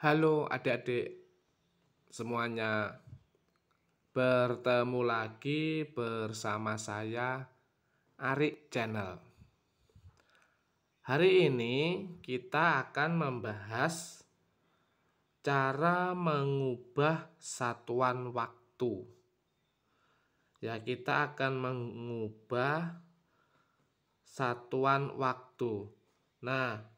Halo adik-adik semuanya, bertemu lagi bersama saya Arik Channel. Hari ini kita akan membahas cara mengubah satuan waktu. Ya, kita akan mengubah satuan waktu. Nah,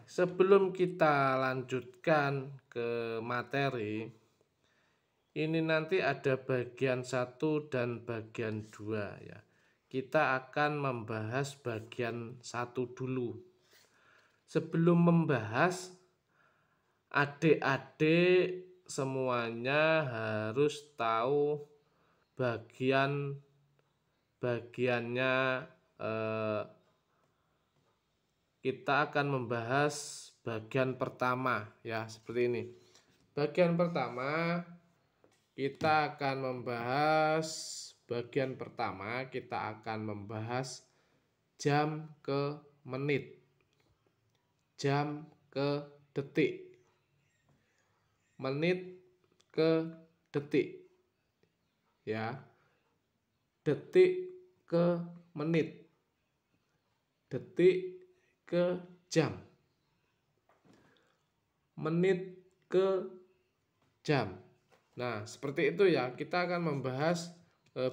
sebelum kita lanjutkan ke materi, ini nanti ada bagian 1 dan bagian 2 ya. Kita akan membahas bagian 1 dulu. Sebelum membahas, adik-adik semuanya harus tahu bagiannya. Kita akan membahas bagian pertama ya, seperti ini. Bagian pertama kita akan membahas jam ke menit, jam ke detik, menit ke detik ya, detik ke menit, detik ke jam, menit ke jam. Nah, seperti itu ya, kita akan membahas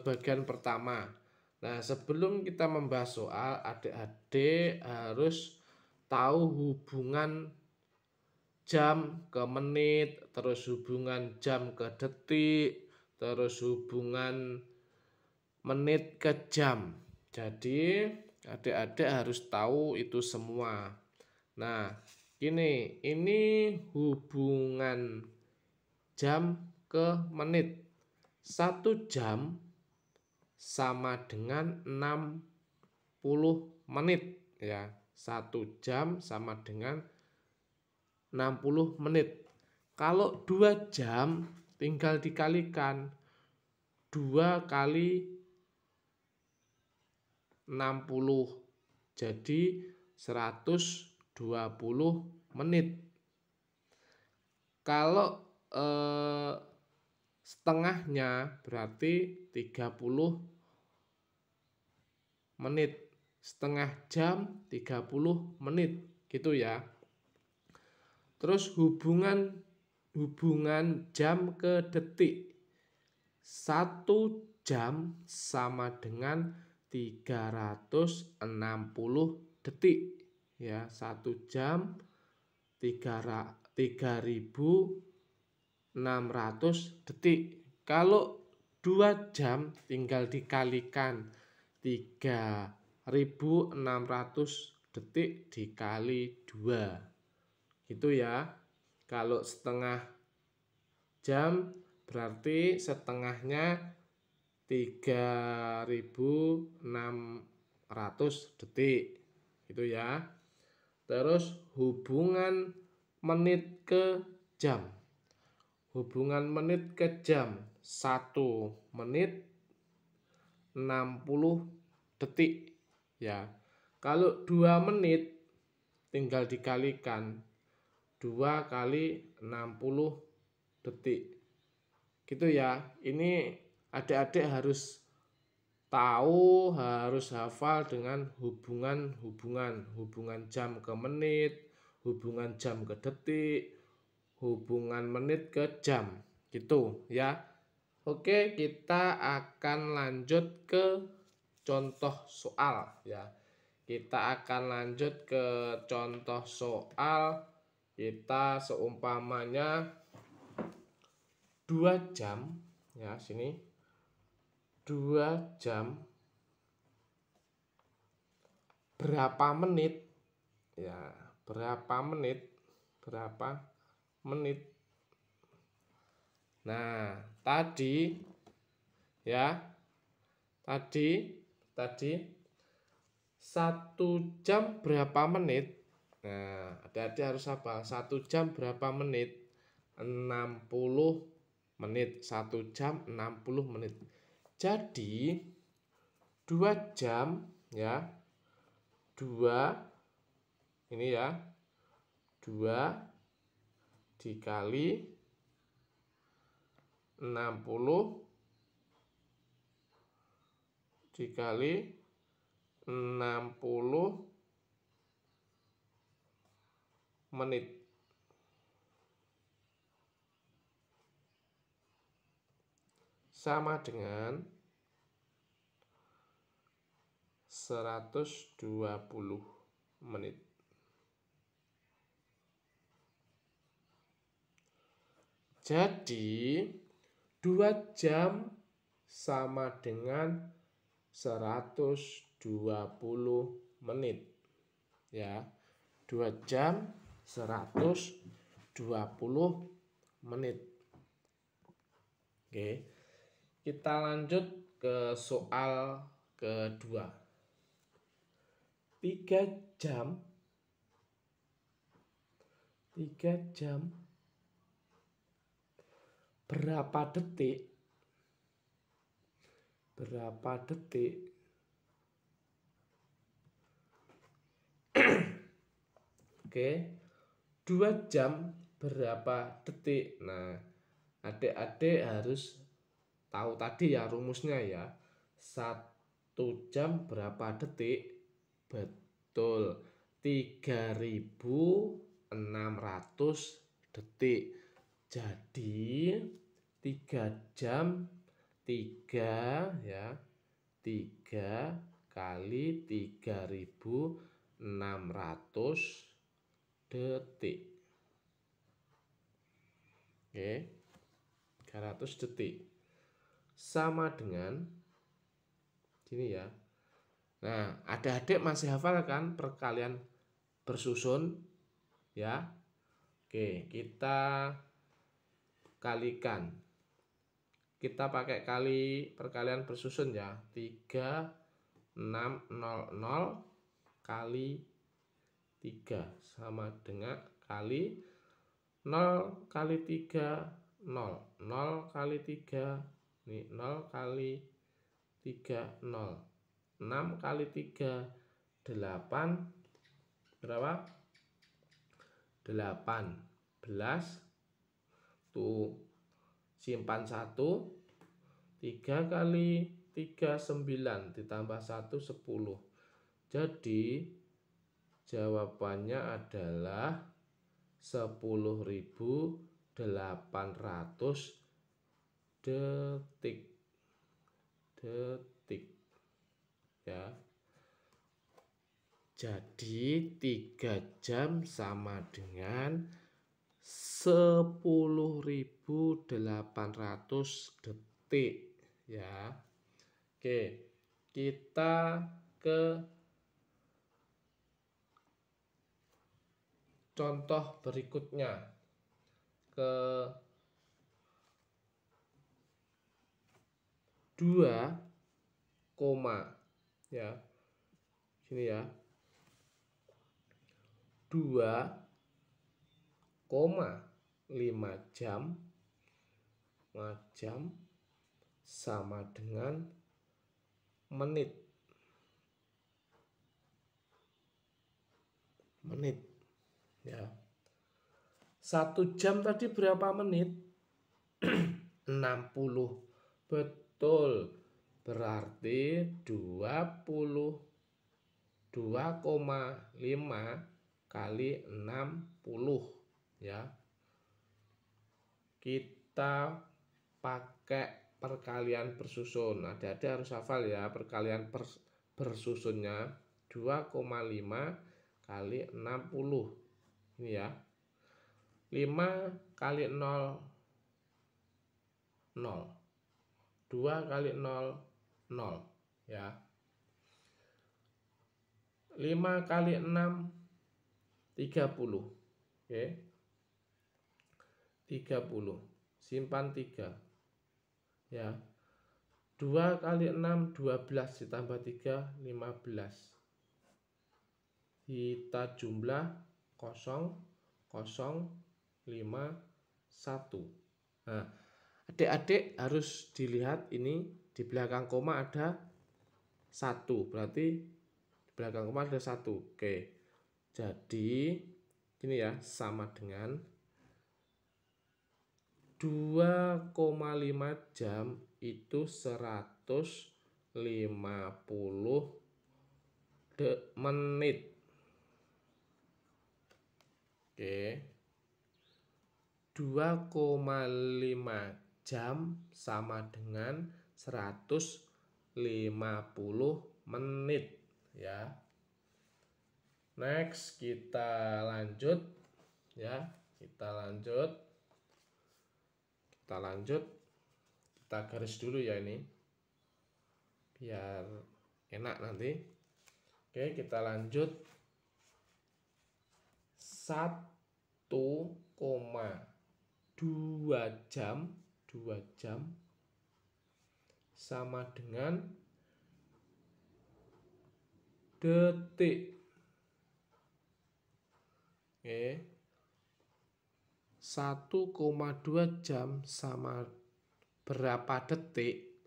bagian pertama. Nah, sebelum kita membahas soal, adik-adik harus tahu hubungan jam ke menit, terus hubungan jam ke detik, terus hubungan menit ke jam. Jadi, adik-adik harus tahu itu semua. Nah, ini hubungan jam ke menit. 1 jam sama dengan 60 menit ya. 1 jam sama dengan 60 menit. Kalau 2 jam tinggal dikalikan 2 kali 60, jadi 120 menit. Kalau setengahnya berarti 30 menit. Setengah jam 30 menit gitu ya. Terus hubungan jam ke detik. 1 jam sama dengan 360 detik ya. 1 jam 3600 detik. Kalau 2 jam tinggal dikalikan 3600 detik dikali 2 gitu ya. Kalau setengah jam berarti setengahnya 3600 detik gitu ya. Terus hubungan menit ke jam. Hubungan menit ke jam, 1 menit 60 detik ya. Kalau 2 menit tinggal dikalikan 2 kali 60 detik gitu ya. Ini adik-adik harus tahu, harus hafal dengan hubungan jam ke menit, hubungan jam ke detik, hubungan menit ke jam gitu ya. Oke, kita akan lanjut ke contoh soal ya. Kita akan lanjut ke contoh soal. Kita seumpamanya 2 jam ya, sini 2 jam berapa menit ya, berapa menit. Nah, tadi ya, tadi 1 jam berapa menit. Nah, adik-adik harus hafal 1 jam berapa menit. 60 menit. 1 jam 60 menit. Jadi 2 jam ya, 2 ini ya, 2 dikali 60 dikali 60 menit. Sama dengan 120 menit. Jadi 2 jam sama dengan 120 menit. Ya, 2 jam 120 menit. Oke. Kita lanjut ke soal kedua. 3 jam berapa detik? Oke, 2 jam berapa detik? Nah, adik-adik harus tahu tadi ya rumusnya ya. 1 jam berapa detik? Betul, 3600 detik. Jadi 3 jam 3 ya. 3 kali 3600 detik. Oke. 300 detik. Sama dengan gini ya. Nah, adik-adik masih hafal kan perkalian bersusun ya? Oke, kita kalikan. Kita pakai kali perkalian bersusun ya. 3600 kali 3 sama dengan kali 0 kali 3 0. 0 kali 3 ini 0 kali 3 0. 6 kali 3 8 berapa? 18. Tuh simpan 1. 3 kali 3 9 ditambah 1 10. Jadi jawabannya adalah 10.800 detik. Ya. Jadi 3 jam sama dengan 10.800 detik ya. Oke, kita ke contoh berikutnya. Ke 2, ya. Sini ya. 2,5 jam sama dengan menit ya. 1 jam tadi berapa menit? 60. Betul. Berarti 2,5 kali 60 ya. Kita pakai perkalian bersusun. Adik-adik harus hafal ya perkalian bersusunnya. 2,5 kali 60 ini ya. 5 kali 0 0. 2 kali 0 0 ya. 5 kali 6 30. Oke. 30. Simpan 3. Ya. 2 kali 6 12 ditambah 3 15. Kita jumlah 0 0 5 1. Nah, adik-adik harus dilihat ini di belakang koma ada 1. Berarti di belakang koma ada 1. Oke. Jadi ini ya sama dengan 2,5 jam itu 150 menit. Oke. 2,5 jam sama dengan 150 menit ya. Next kita lanjut ya. Kita lanjut. Kita garis dulu ya ini. Biar enak nanti. Oke, kita lanjut. 1,2 jam sama dengan detik. Oke. 1,2 jam sama berapa detik?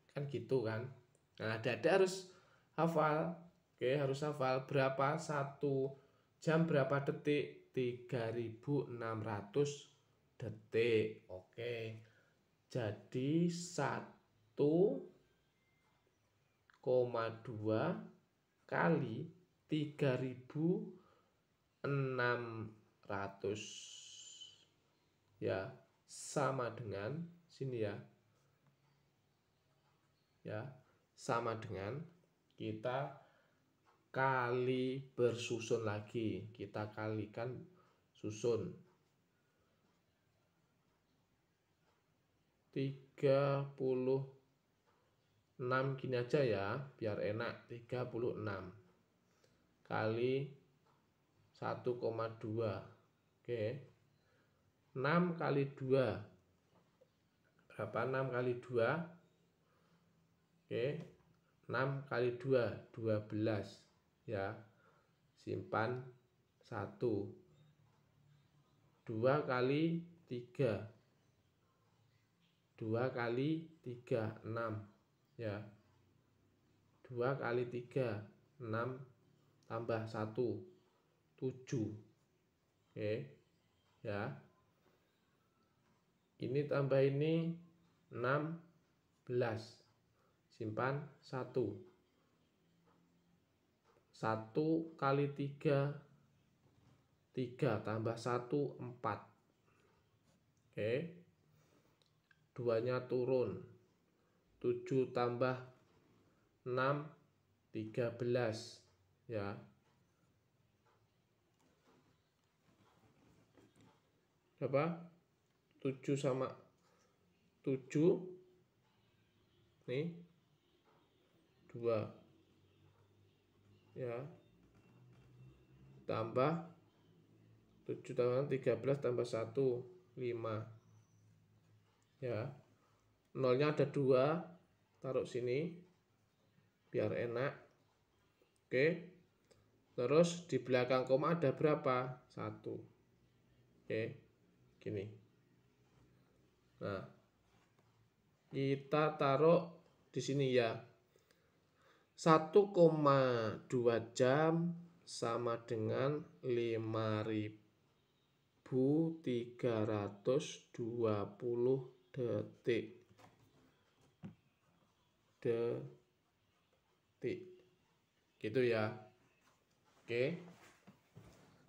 Kan gitu kan. Nah, Adik-adik harus hafal. Oke, harus hafal berapa 1 jam berapa detik? 3.600 detik. Oke. Jadi 1,2 kali 3.600 ya, sama dengan sini ya. Ya, sama dengan kita kali bersusun lagi. Kita kalikan susun. 36 gini aja ya, biar enak. 36 kali 1,2. Oke. 6 kali 2. Berapa 6 kali 2? Oke. 6 kali 2, 12 ya. Simpan 1. 2 kali 3. 2 kali 3, 6 ya. 2 kali 3, 6 tambah 1, 7. Oke ya. Ini tambah ini 16. Simpan 1. 1 kali 3, 3 tambah 1, 4. Oke. 2-nya turun. 7 tambah 6, 13 ya. Berapa? 7 sama 7 nih 2 ya, tambah 7 tambah 13 tambah 1, 5 ya. Nolnya ada 2, taruh sini biar enak. Oke. Terus di belakang koma ada berapa? 1. Oke, gini. Nah, kita taruh di sini ya. 1,2 jam sama dengan 5.320 detik. Gitu ya. Oke.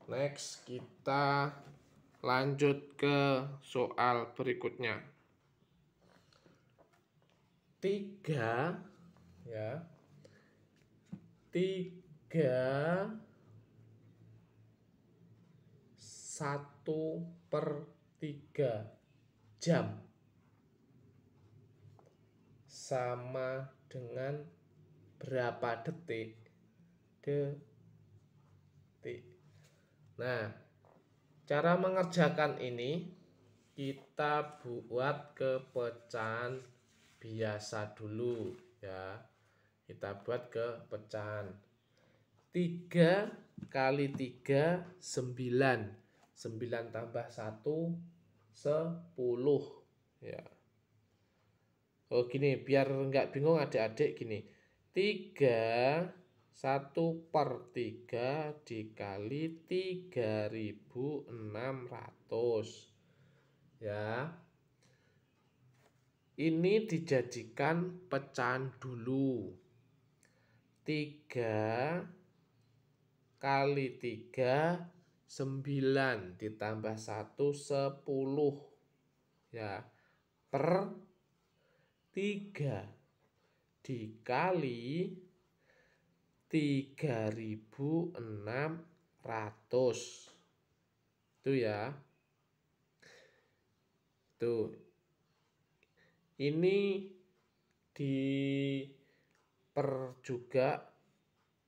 Next kita lanjut ke soal berikutnya. 3 ya. 3 1/3 jam sama dengan berapa detik? Nah, cara mengerjakan ini kita buat ke pecahan biasa dulu ya. Kita buat ke pecahan. 3 kali 3, 9. 9 tambah 1, 10 ya. Oh gini, biar nggak bingung adik-adik gini. 3 1/3 dikali 3.600 ya. Ini dijadikan pecahan dulu. 3 kali 3 9 ditambah 1 10 ya, per 3 dikali 3.600 itu ya. Tuh, ini diper juga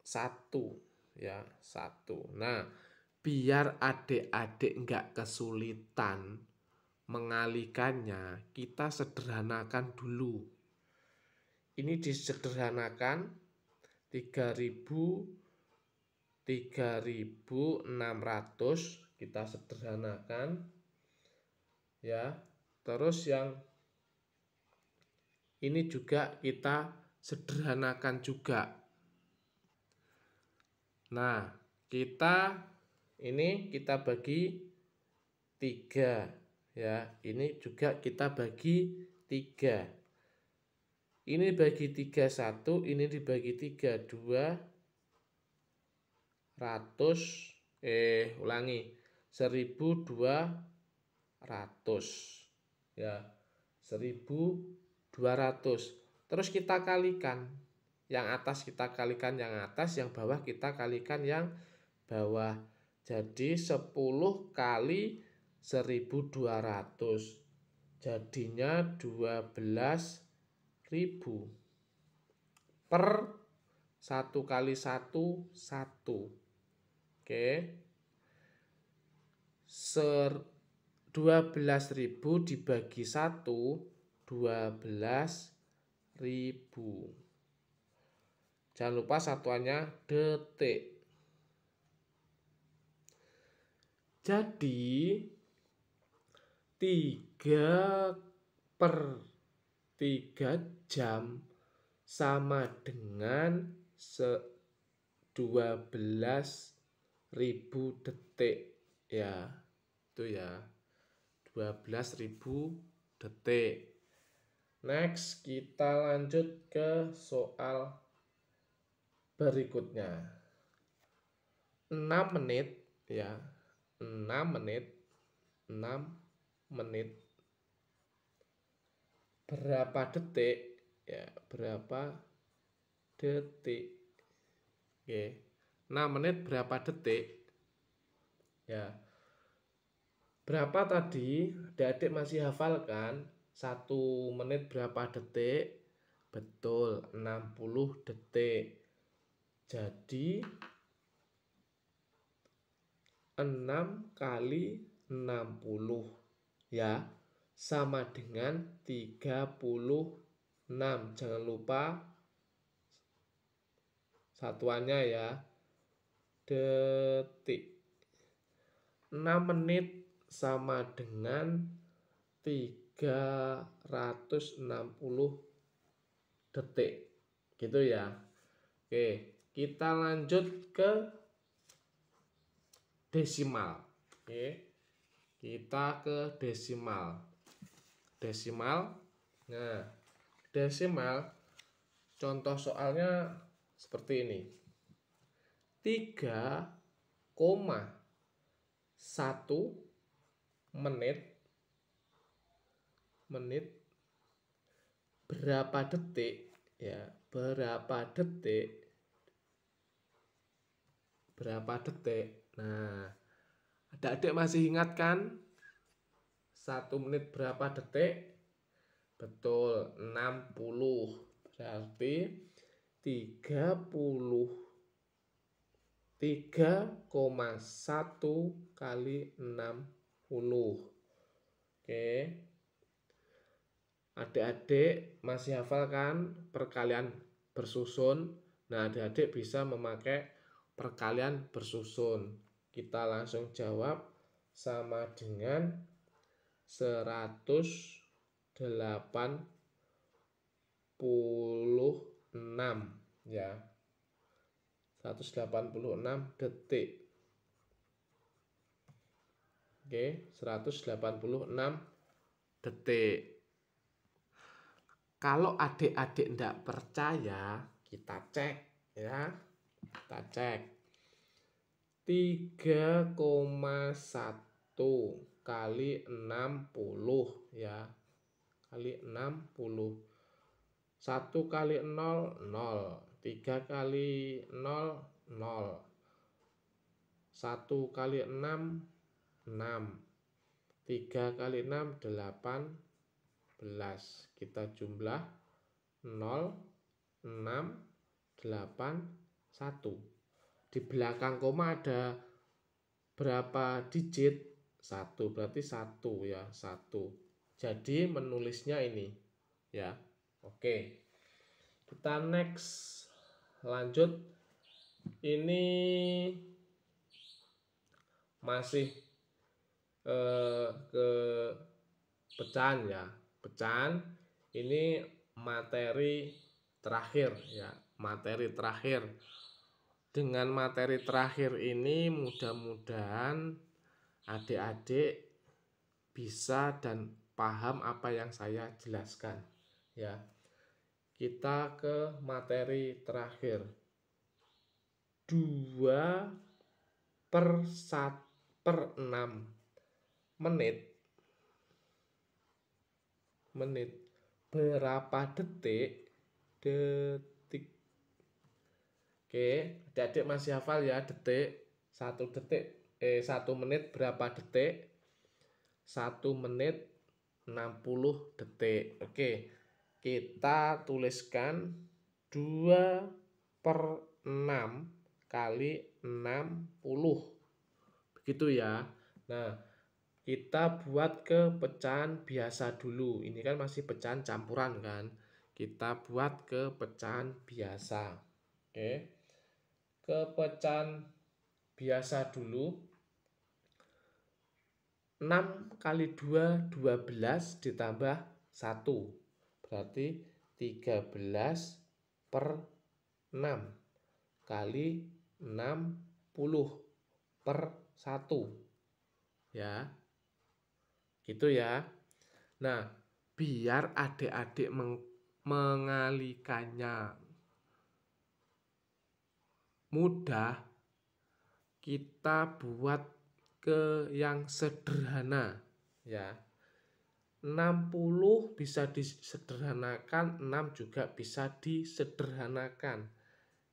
1 ya, 1. Nah, biar adik-adik nggak kesulitan mengalikannya, kita sederhanakan dulu. Ini disederhanakan 3.600 kita sederhanakan ya. Terus yang ini juga kita sederhanakan juga. Nah, ini kita bagi 3 ya. Ini juga kita bagi 3. Ini bagi 3 1, ini dibagi 3 1.200 ya, 1.200. Terus kita kalikan, yang atas kita kalikan yang atas, yang bawah kita kalikan yang bawah. Jadi 10 kali 1.200 jadinya 12.000 per 1 kali 1 1. Oke, 12.000 dibagi 1 12.000. Jangan lupa satuannya detik. Jadi 3 per 3 jam sama dengan 12.000 detik ya. Itu ya, 12.000 detik. Next, kita lanjut ke soal berikutnya. 6 menit ya. 6 menit berapa detik ya, berapa detik. Oke, 6 menit berapa detik ya. Berapa tadi? Adik-adik masih hafal kan? 1 menit berapa detik? Betul, 60 detik. Jadi 6 kali 60 ya, sama dengan 36. Jangan lupa satuannya ya, detik. 6 menit sama dengan 360 detik. Gitu ya. Oke, kita lanjut ke desimal. Oke, kita ke desimal. Nah, desimal contoh soalnya seperti ini. 3,1 menit berapa detik ya, berapa detik. Nah, adik-adik masih ingat kan 1 menit berapa detik? Betul, 60. Berarti 3,1 kali 60. Oke, adik-adik masih hafal kan perkalian bersusun? Nah, adik-adik bisa memakai perkalian bersusun. Kita langsung jawab sama dengan 186 ya. 186 detik. Oke, 186 detik. Kalau adik-adik tidak percaya, kita cek ya. Kita cek. 3,1 kali 60 ya. Kali 60. 1 kali 0, 0. 3 kali 0, 0. 1 kali 6, 6. 3 kali 6, 18. Kita jumlah 0, 6, 8, 1. Di belakang koma ada berapa digit? 1, berarti 1 ya, 1. Jadi menulisnya ini ya. Oke. Kita next. Lanjut. Ini masih ke pecahan ya. Pecahan ini materi terakhir ya, materi terakhir. Dengan materi terakhir ini mudah-mudahan adik-adik bisa dan paham apa yang saya jelaskan ya. Kita ke materi terakhir. 2/6 menit. Berapa detik? Oke, adik-adik masih hafal ya detik. 1 menit berapa detik? 1 menit 60 detik. Oke, kita tuliskan 2/6 kali 60. Begitu ya. Nah, kita buat ke pecahan biasa dulu. Ini kan masih pecahan campuran kan. Kita buat ke pecahan biasa. Oke. Ke pecahan biasa dulu. 6 kali 2, 12 ditambah 1. Berarti 13/6 kali 60/1. Ya. Gitu ya. Nah, biar adik-adik mengalikannya mudah, kita buat ke yang sederhana ya. 60 bisa disederhanakan, 6 juga bisa disederhanakan.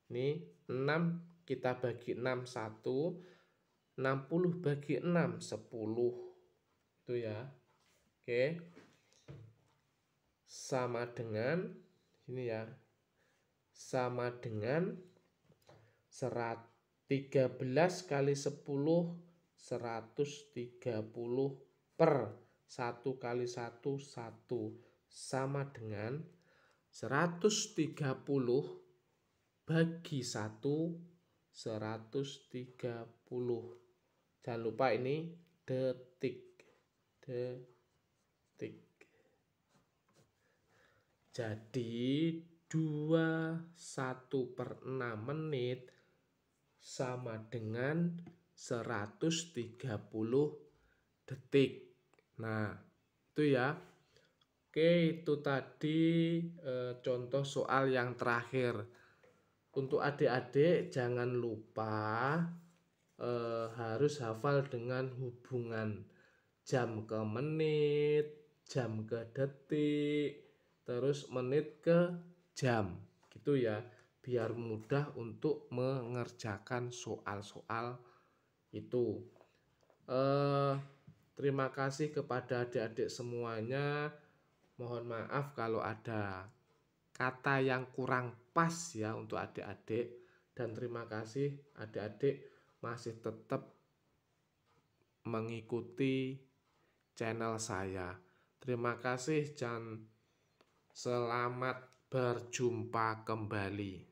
Ini 6 kita bagi 6 1, 60 bagi 6 10. Itu ya. Oke. Sama dengan ini ya. Sama dengan 13 kali 10 130 per 1 kali 1 1 sama dengan 130 bagi 1 130. Jangan lupa ini detik. Jadi 21/6 menit sama dengan 130 detik. Nah, itu ya. Oke, itu tadi contoh soal yang terakhir. Untuk adik-adik jangan lupa harus hafal dengan hubungan jam ke menit, jam ke detik, terus menit ke jam. Gitu ya. Biar mudah untuk mengerjakan soal-soal itu. Terima kasih kepada adik-adik semuanya. Mohon maaf kalau ada kata yang kurang pas ya untuk adik-adik. Dan terima kasih adik-adik masih tetap mengikuti channel saya. Terima kasih dan selamat berjumpa kembali.